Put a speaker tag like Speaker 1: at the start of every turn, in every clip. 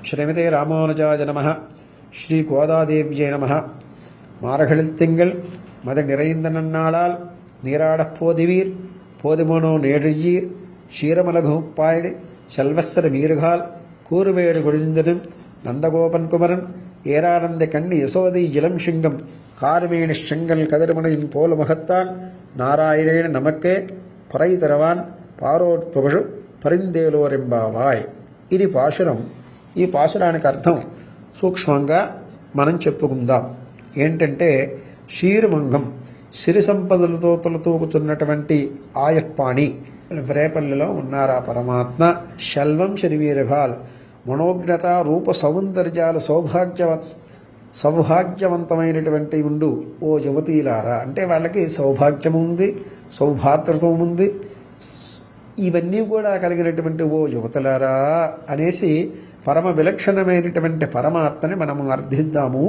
Speaker 1: ஸ்ரீமதே ராமானுஜாய நமः. ஸ்ரீ கோதாதேவியே நமः. மார்கழித் திங்கள் மத நிறைந்த நன்னாளால் நீராடப் போதிவீர் போதுமனோ நேழியீர் ஷீரமலகுப்பாயடி செல்வஸ்வர வீறுகால் கூறுவேடு கொழிந்ததும் நந்தகோபன் குமரன் ஏரானந்த கண்ணி யசோதை இளம் சிங்கம் கார்மேனி செங்கல் கதிர்மனையின் போல முகத்தான் నారాయణ నమక్కే పరై తరవాన్ పారోత్పుగషు పరిందేలోరెంబావాయ్. ఇది పాశురం. ఈ పాశురానికి అర్థం సూక్ష్మంగా మనం చెప్పుకుందాం. ఏంటంటే క్షీరమంగం సిరి సంపదలతో తొలతూగుతున్నటువంటి ఆయప్పాణి రేపల్లిలో ఉన్నారా పరమాత్మ. శల్వం శరీరఘాల్ మనోజ్ఞత రూప సౌందర్యాల సౌభాగ్యవంతమైనటువంటి ఉండు ఓ యువతీలారా. అంటే వాళ్ళకి సౌభాగ్యం ఉంది, సౌభాతృత్వం ఉంది, ఇవన్నీ కూడా కలిగినటువంటి ఓ యువతలారా అనేసి పరమ విలక్షణమైనటువంటి పరమాత్మని మనము అర్థిద్దాము.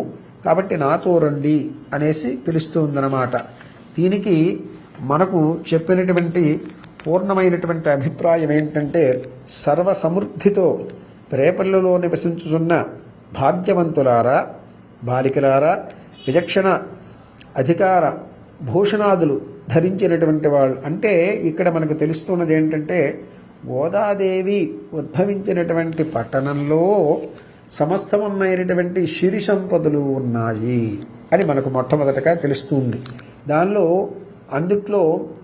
Speaker 1: కాబట్టి నాతో రండి అనేసి పిలుస్తుందన్నమాట. దీనికి మనకు చెప్పినటువంటి పూర్ణమైనటువంటి అభిప్రాయం ఏంటంటే సర్వసమృద్ధితో రేపల్లిలో నివసించుతున్న భాగ్యవంతులారా, బాలికలారా, విచక్షణ అధికార భూషణాదులు ధరించినటువంటి వాళ్ళు. అంటే ఇక్కడ మనకు తెలుస్తున్నది ఏంటంటే గోదాదేవి ఉద్భవించినటువంటి పట్టణంలో సమస్తమైనటువంటి సిరి సంపదలు ఉన్నాయి అని మనకు మొట్టమొదటగా తెలుస్తుంది. దానిలో అందుట్లో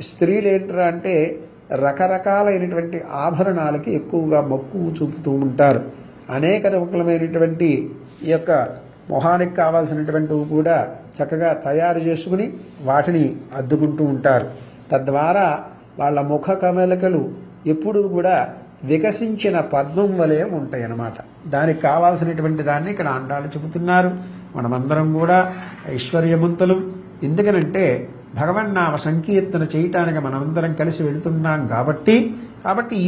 Speaker 1: స్త్రీలు ఏంటరా అంటే రకరకాలైనటువంటి ఆభరణాలకి ఎక్కువగా మక్కువ చూపుతూ ఉంటారు. అనేక రకమైనటువంటి ఈ యొక్క మొహానికి కావాల్సినటువంటివి కూడా చక్కగా తయారు చేసుకుని వాటిని అద్దుకుంటూ ఉంటారు. తద్వారా వాళ్ళ ముఖ కమలికలు ఎప్పుడూ కూడా వికసించిన పద్మం వలె ఉంటాయి అన్నమాట. దానికి కావాల్సినటువంటి దాన్ని ఇక్కడ ఆండాళ్ళు చెబుతున్నారు. మనమందరం కూడా ఐశ్వర్యవంతులు. ఎందుకనంటే భగవన్నామ సంకీర్తన చేయటానికి మనమందరం కలిసి వెళుతున్నాం కాబట్టి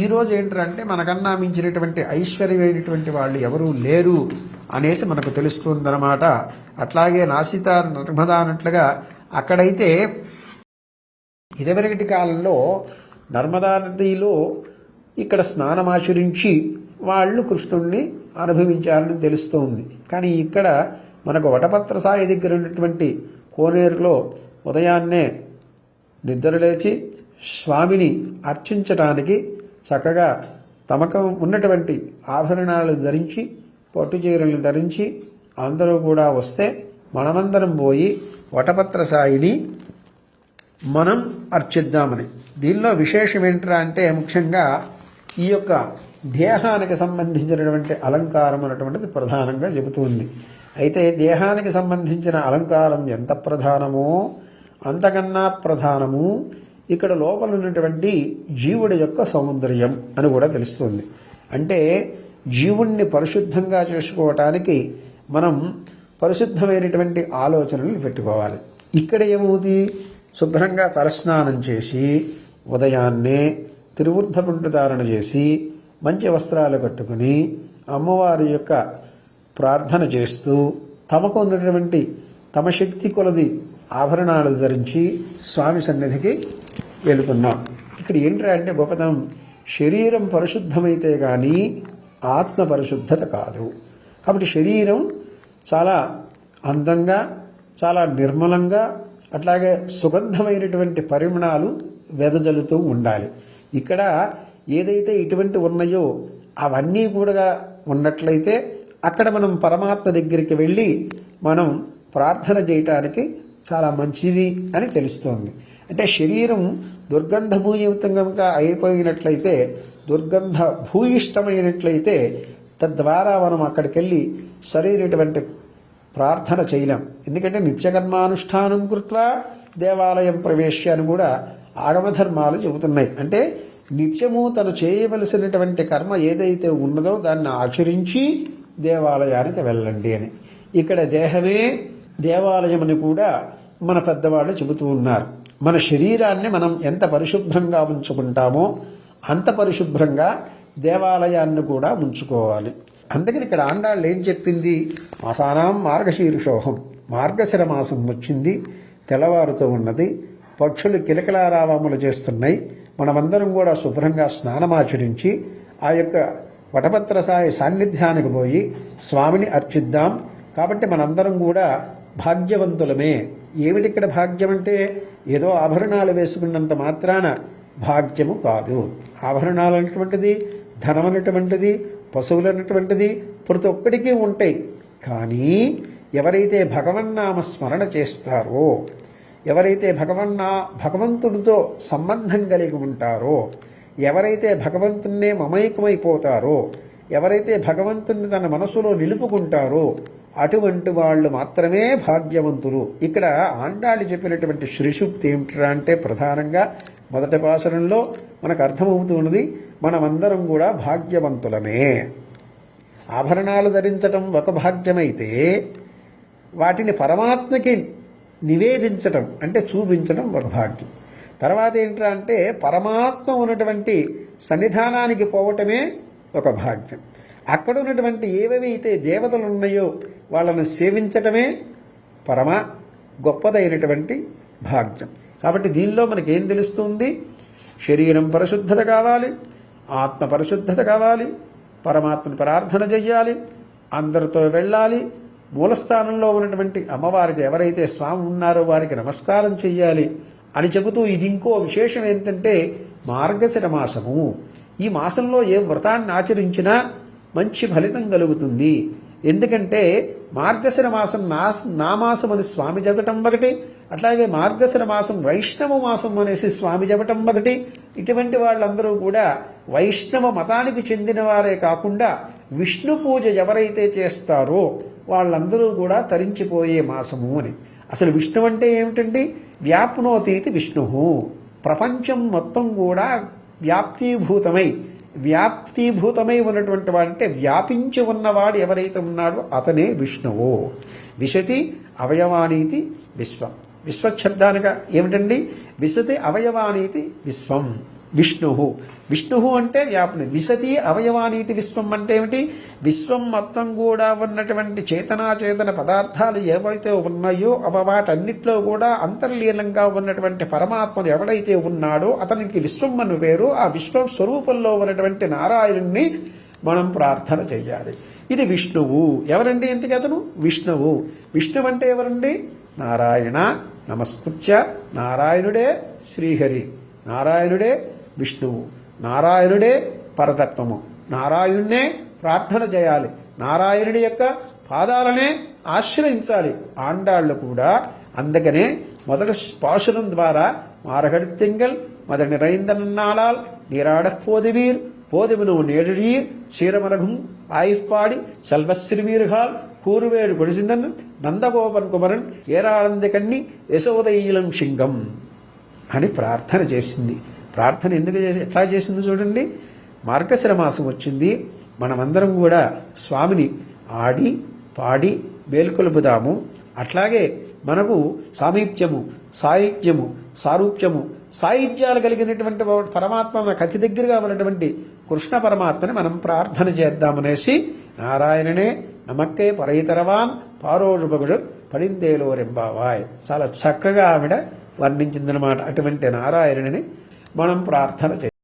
Speaker 1: ఈరోజు ఏంటంటే మనకన్నా మించినటువంటి ఐశ్వర్యమైనటువంటి వాళ్ళు ఎవరూ లేరు అనేసి మనకు తెలుస్తుందన్నమాట. అట్లాగే నాసిత నర్మదా అన్నట్లుగా అక్కడైతే ఇదివరకటి కాలంలో నర్మదా నదిలో ఇక్కడ స్నానమాచరించి వాళ్ళు కృష్ణుణ్ణి అనుభవించారని తెలుస్తోంది. కానీ ఇక్కడ మనకు వటపత్ర సాయి దగ్గర ఉన్నటువంటి కోనేరులో ఉదయాన్నే నిద్రలేచి స్వామిని అర్చించటానికి చక్కగా తమకు ఉన్నటువంటి ఆభరణాలు ధరించి పట్టు చీరలు ధరించి అందరూ కూడా వస్తే మనమందరం పోయి వటపత్ర సాయిని మనం అర్చిద్దామని. దీనిలో విశేషం ఏంట్రా అంటే ముఖ్యంగా ఈ యొక్క దేహానికి సంబంధించినటువంటి అలంకారం అన్నటువంటిది ప్రధానంగా చెబుతుంది. అయితే దేహానికి సంబంధించిన అలంకారం ఎంత ప్రధానమో అంతకన్నా ప్రధానము ఇక్కడ లోపల ఉన్నటువంటి జీవుడి యొక్క సౌందర్యం అని కూడా తెలుస్తుంది. అంటే జీవుణ్ణి పరిశుద్ధంగా చేసుకోవటానికి మనం పరిశుద్ధమైనటువంటి ఆలోచనలు పెట్టుకోవాలి. ఇక్కడ ఏమవుతుంది, శుభ్రంగా తలస్నానం చేసి ఉదయాన్నే తిరువృద్ధపుండు ధారణ చేసి మంచి వస్త్రాలు కట్టుకుని అమ్మవారి యొక్క ప్రార్థన చేస్తూ తమకు ఉన్నటువంటి తమ శక్తి కొలది ఆభరణాలు ధరించి స్వామి సన్నిధికి వెళుతున్నాం. ఇక్కడ ఏంట్రా అంటే గొప్పతనం శరీరం పరిశుద్ధమైతే కానీ ఆత్మ పరిశుద్ధత కాదు. కాబట్టి శరీరం చాలా అందంగా చాలా నిర్మలంగా అట్లాగే సుగంధమైనటువంటి పరిమాణాలు వెదజల్లుతూ ఉండాలి. ఇక్కడ ఏదైతే ఇటువంటి ఉన్నాయో అవన్నీ కూడా ఉన్నట్లయితే అక్కడ మనం పరమాత్మ దగ్గరికి వెళ్ళి మనం ప్రార్థన చేయటానికి చాలా మంచిది అని తెలుస్తోంది. అంటే శరీరం దుర్గంధ భూయితంగా అయిపోయినట్లయితే దుర్గంధ భూయిష్టమైనట్లయితే తద్వారా మనం అక్కడికి వెళ్ళి సరైనటువంటి ప్రార్థన చేయలేం. ఎందుకంటే నిత్యకర్మానుష్ఠానం కృత్వా దేవాలయం ప్రవేశ్య అని కూడా ఆగమధర్మాలు చెబుతున్నాయి. అంటే నిత్యము తను చేయవలసినటువంటి కర్మ ఏదైతే ఉన్నదో దాన్ని ఆచరించి దేవాలయానికి వెళ్ళండి అని. ఇక్కడ దేహమే దేవాలయం అని కూడా మన పెద్దవాళ్ళు చెబుతూ ఉన్నారు. మన శరీరాన్ని మనం ఎంత పరిశుభ్రంగా ఉంచుకుంటామో అంత పరిశుభ్రంగా దేవాలయాన్ని కూడా ఉంచుకోవాలి. అందుకని ఇక్కడ ఆండాళ్ళు ఏం చెప్పింది, మాసానాం మార్గశీర్షోహం, మార్గశిర మాసం వచ్చింది, తెల్లవారుతూ ఉన్నది, పక్షులు కిలకిలారావములు చేస్తున్నాయి. మనమందరం కూడా శుభ్రంగా స్నానమాచరించి ఆ యొక్క వటపత్ర సాయి సాన్నిధ్యానికి పోయి స్వామిని అర్చిద్దాం. కాబట్టి మనందరం కూడా భాగ్యవంతులమే. ఏమిటిక్కడ భాగ్యం అంటే ఏదో ఆభరణాలు వేసుకున్నంత మాత్రాన భాగ్యము కాదు. ఆభరణాలు అనేటువంటిది, ధనం అనేటువంటిది, పశువులు అనేటువంటిది ప్రతి ఒక్కడికి ఉంటాయి. కానీ ఎవరైతే భగవన్నామ స్మరణ చేస్తారో, ఎవరైతే భగవంతుడితో సంబంధం కలిగి ఉంటారో, ఎవరైతే భగవంతున్నే మమైకమైపోతారో, ఎవరైతే భగవంతుని తన మనసులో నిలుపుకుంటారో అటువంటి వాళ్ళు మాత్రమే భాగ్యవంతులు. ఇక్కడ ఆండాళ్ళు చెప్పినటువంటి శ్రీసూక్తి ఏమిట్రా అంటే ప్రధానంగా మొదటి పాశురంలో మనకు అర్థమవుతున్నది, మనమందరం కూడా భాగ్యవంతులమే. ఆభరణాలు ధరించటం ఒక భాగ్యమైతే వాటిని పరమాత్మకి నివేదించటం అంటే చూపించడం ఒక భాగ్యం. తర్వాత ఏంట్రా అంటే పరమాత్మ ఉన్నటువంటి సన్నిధానానికి పోవటమే ఒక భాగ్యం. అక్కడ ఉన్నటువంటి ఏవైతే దేవతలు ఉన్నాయో వాళ్ళను సేవించటమే పరమ గొప్పదైనటువంటి భాగ్యం. కాబట్టి దీనిలో మనకేం తెలుస్తుంది? శరీరం పరిశుద్ధత కావాలి, ఆత్మ పరిశుద్ధత కావాలి, పరమాత్మను ప్రార్థన చెయ్యాలి, అందరితో వెళ్ళాలి, మూలస్థానంలో ఉన్నటువంటి అమ్మవారికి ఎవరైతే స్వామి ఉన్నారో వారికి నమస్కారం చెయ్యాలి అని చెబుతూ ఇది ఇంకో విశేషం ఏంటంటే మార్గశిర మాసము. ఈ మాసంలో ఏ వ్రతాన్ని ఆచరించినా మంచి ఫలితం కలుగుతుంది. ఎందుకంటే మార్గశిర మాసం నా మాసం అని స్వామి చెప్పటం ఒకటి, అట్లాగే మార్గశిర మాసం వైష్ణవ మాసం అనేసి స్వామి చెప్పటం ఒకటి. ఇటువంటి వాళ్ళందరూ కూడా వైష్ణవ మతానికి చెందిన వారే కాకుండా విష్ణు పూజ ఎవరైతే చేస్తారో వాళ్ళందరూ కూడా తరించిపోయే మాసము అని. అసలు విష్ణు అంటే ఏమిటండి? వ్యాప్నోతీతి విష్ణు. ప్రపంచం మొత్తం కూడా వ్యాప్తీభూతమై ఉన్నటువంటి వాడంటే వ్యాపించి ఉన్నవాడు ఎవరైతే ఉన్నాడో అతనే విష్ణువు. విశతి అవయవానీతి విశ్వం. విశ్వశబ్దానిక ఏమిటండి? విశతి అవయవానీతి విశ్వం. విష్ణు అంటే వ్యాపన. విశతి అవయవానీతి విశ్వం అంటే ఏమిటి? విశ్వం మొత్తం కూడా ఉన్నటువంటి చేతన పదార్థాలు ఏవైతే ఉన్నాయో వాటన్నిటిలో కూడా అంతర్లీనంగా ఉన్నటువంటి పరమాత్మను ఎవడైతే ఉన్నాడో అతనికి విశ్వం అని పేరు. ఆ విశ్వం స్వరూపంలో ఉన్నటువంటి నారాయణుణ్ణి మనం ప్రార్థన చెయ్యాలి. ఇది విష్ణువు. ఎవరండి ఇంతకీ అతను? విష్ణువు. విష్ణువు అంటే ఎవరండి? నారాయణ నమస్కృత్య. నారాయణుడే శ్రీహరి, నారాయణుడే విష్ణువు, నారాయణుడే పరతత్వము. నారాయణున్నే ప్రార్థన చేయాలి, నారాయణుడి యొక్క పాదాలనే ఆశ్రయించాలి ఆండాళ్ళు కూడా. అందుకనే మొదటి పాశురం ద్వారా మారగడిత్తింగల్ మద நிறைந்தனால் நீராடப் போதுவீர் போதுமினு நேழீர் சீரமரகும் ஆய்ப்பாடி செல்வசிறுமீர்கள் கூறுவேடு கொடிசிந்தன் నందగోపన్ కుమరన్ ఏరాళంది కన్ని యశోదయిలం శింగం అని ప్రార్థన చేసింది. ప్రార్థన ఎందుకు ఎట్లా చేసింది చూడండి. మార్గశిర మాసం వచ్చింది, మనమందరం కూడా స్వామిని ఆడి పాడి మేలుకొలుపుదాము. అట్లాగే మనకు సామీప్యము, సాహిత్యము, సారూప్యము, సాహిత్యాలు కలిగినటువంటి పరమాత్మ మనకు అతి దగ్గరగా ఉన్నటువంటి కృష్ణ పరమాత్మని మనం ప్రార్థన చేద్దామనేసి నారాయణనే నమక్కే పరైతరవాన్ పారోజుపగుడు పడిందేలో రెంబావాయ్ చాలా చక్కగా ఆవిడ వర్ణించిందనమాట. అటువంటి నారాయణుని మనం ప్రార్థన చేయాలి.